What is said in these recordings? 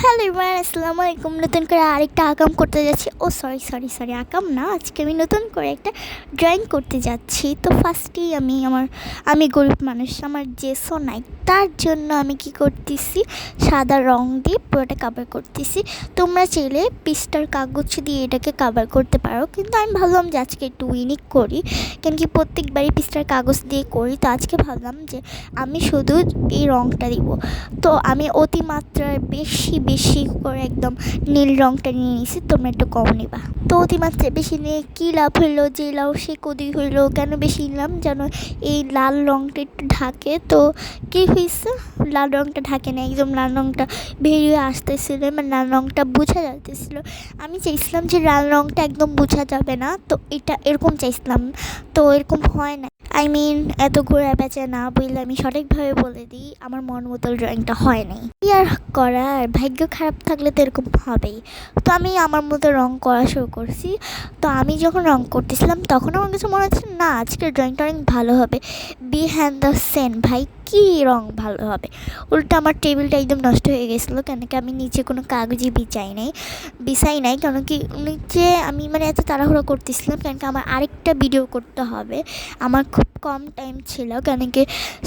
Hello everyone, আসসালামু আলাইকুম। নতুন করে আরেকটা আকাম করতে যাচ্ছি। সরি আকাম না, আজকে আমি নতুন করে একটা ড্রয়িং করতে যাচ্ছি। তো ফার্স্টেই আমি গরিব মানুষ, আমার জেসও নাই, তার জন্য আমি কি করতেছি, সাদা রং দিয়ে পুরোটা কাভার করতেছি। তোমরা চাইলে পিস্টার কাগজ দিয়ে এটাকে কাভার করতে পারো, কিন্তু আমি ভাবলাম যে আজকে একটু ইউনিক করি, কেন কি প্রত্যেকবারই পিস্টার কাগজ দিয়ে করি। তো আজকে ভাবলাম যে আমি শুধু এই রংটা দিব। তো আমি অতিমাত্রায় বেশি করে একদম নীল রংটা নিয়ে নিয়েছি, তোমরা একটু কম নিবা। তো অতিমাত্রায় বেশি নিয়ে কী লাভ হইলো, যে লাভ সে কদি হইলো। কেন বেশি নিলাম যেন এই লাল রংটা একটু ঢাকে। তো কী হয়েছে, লাল রংটা ঢাকে না, একদম লাল রংটা বেরিয়ে আসতেছিল, মানে লাল রংটা বোঝা যাইতেছিল। আমি চাইছিলাম যে লাল রংটা একদম বোঝা যাবে না, তো এটা এরকম চাইছিলাম, তো এরকম হয় না। এত ঘোরা বেচা না বললে আমি সঠিকভাবে বলে দিই, আমার মন মতো ড্রয়িংটা হয় নাই। কি আর করার, ভাগ্য খারাপ থাকলে তো এরকম হবেই। তো আমি আমার মতো রং করা শুরু করছি। তো আমি যখন রং করতেছিলাম তখন আমার কাছে মনে হচ্ছে না, আজকের ড্রয়িংটা অনেক ভালো হবে। বিহাইন্ড দ্য সেন ভাই, কী রং ভালো হবে। উল্টো আমার টেবিলটা একদম নষ্ট হয়ে গেছিলো, কেন কি আমি নিচে কোনো কাগজই বিছাই নাই। কেন কি নিচে আমি এত তাড়াহুড়ো করতেছিলাম, কেন কি আমার আরেকটা ভিডিও করতে হবে। আমার খুব কম টাইম ছিল, কেন কি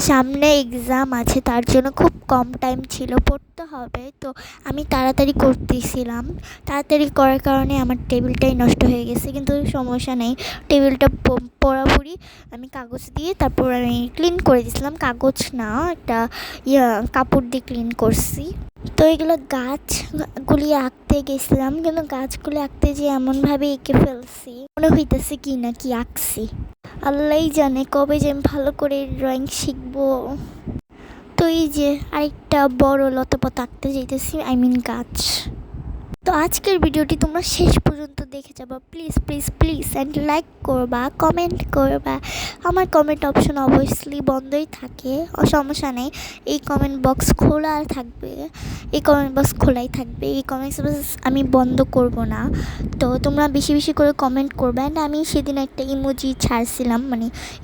সামনে এক্সাম আছে, তার জন্য খুব কম টাইম ছিল, পড়তে হবে। তো আমি তাড়াতাড়ি করতেছিলাম, তাড়াতাড়ি করার কারণে আমার টেবিলটাই নষ্ট হয়ে গেছে। কিন্তু সমস্যা নেই, টেবিলটা পুরোপুরি আমি কাগজ দিয়ে তারপর আমি ক্লিন করে দিয়েছিলাম। কাগজ না, একটা কাপড় দিয়ে ক্লিন করছি। তো এগুলো গাছগুলি আঁকতে গেছিলাম, কিন্তু গাছগুলি আঁকতে যে এমনভাবে এঁকে ফেলছি, মনে হইতেছে কি না কি আঁকছি। আল্লাহই জানে কবে যে আমি ভালো করে ড্রয়িং শিখবো। তো এই যে আরেকটা বড় লতাপাতা আঁকতে যাইতেছি, গাছ। তো আজকের ভিডিওটি তোমরা শেষ পর্যন্ত দেখে যাবা, প্লিজ অ্যান্ড লাইক করবা, কমেন্ট করবা। আমার কমেন্ট অপশন অবভিয়াসলি বন্ধই থাকে, সমস্যা নেই। এই কমেন্ট বক্স খোলাই থাকবে, এই কমেন্ট বক্স আমি বন্ধ করব না। তো তোমরা বেশি করে কমেন্ট করবে। অ্যান্ড আমি সেদিন একটা ইমোজি ছাড়ছিলাম,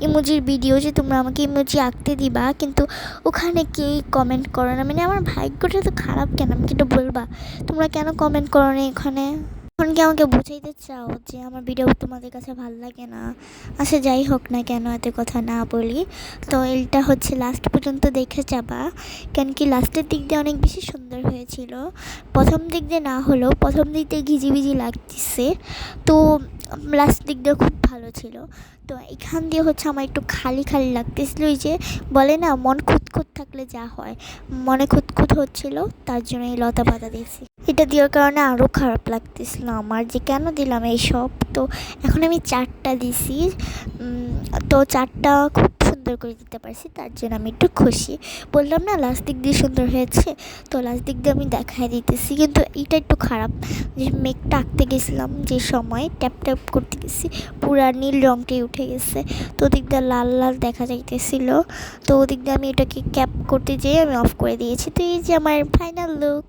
ইমোজির ভিডিও, যে তোমরা আমাকে ইমোজি আঁকতে দিবা, কিন্তু ওখানে কেউই কমেন্ট করো না। আমার ভাগ্যটা তো খারাপ কেন, আমাকে একটু বলবা তোমরা কেন কমেন্ট করো না এখানে। এখন কি আমাকে বুঝাইতে চাও যে আমার ভিডিও তোমাদের কাছে ভালো লাগে না? আচ্ছা যাই হোক না কেন, এত কথা না বলি। তো এটা হচ্ছে লাস্ট পর্যন্ত দেখে যাবা, কেন কি লাস্টের দিক দিয়ে অনেক বেশি সুন্দর হয়েছিল। প্রথম দিক দিয়ে না হলেও প্রথম দিক দিয়ে ঘিজিবিজি লাগতেছে, তো লাস্ট দিক দিয়ে খুব ভালো ছিল। তো এখান দিয়ে হচ্ছে আমার একটু খালি লাগতেছিল, ওই যে বলে না মন খুঁতখুত থাকলে যা হয়, মনে খুঁতখুত হচ্ছিল, তার জন্য এই লতা পাতা দিয়েছি। এটা দেওয়ার কারণে আরও খারাপ লাগতেছিল আমার, যে কেন দিলাম এইসব। তো এখন আমি 4টা দিছি, তো 4টা খুব সুন্দর করে দিতে পারছি, তার জন্য আমি একটু খুশি। বললাম না লাস্ট দিক দিয়ে সুন্দর হয়েছে, তো লাস্ট দিক দিয়ে আমি দেখাই দিতেছি। কিন্তু এটা একটু খারাপ, যে মেঘটা আঁকতে গেছিলাম, যে সময় ট্যাপ করতে গেছি, পুরা নীল রঙটাই উঠে গেছে। তো ওদিক দিয়ে লাল দেখা যাইতেছিল, তো ওদিক দিয়ে আমি এটাকে ক্যাপ করতে যেয়ে আমি অফ করে দিয়েছি। তো এই যে আমার ফাইনাল লুক।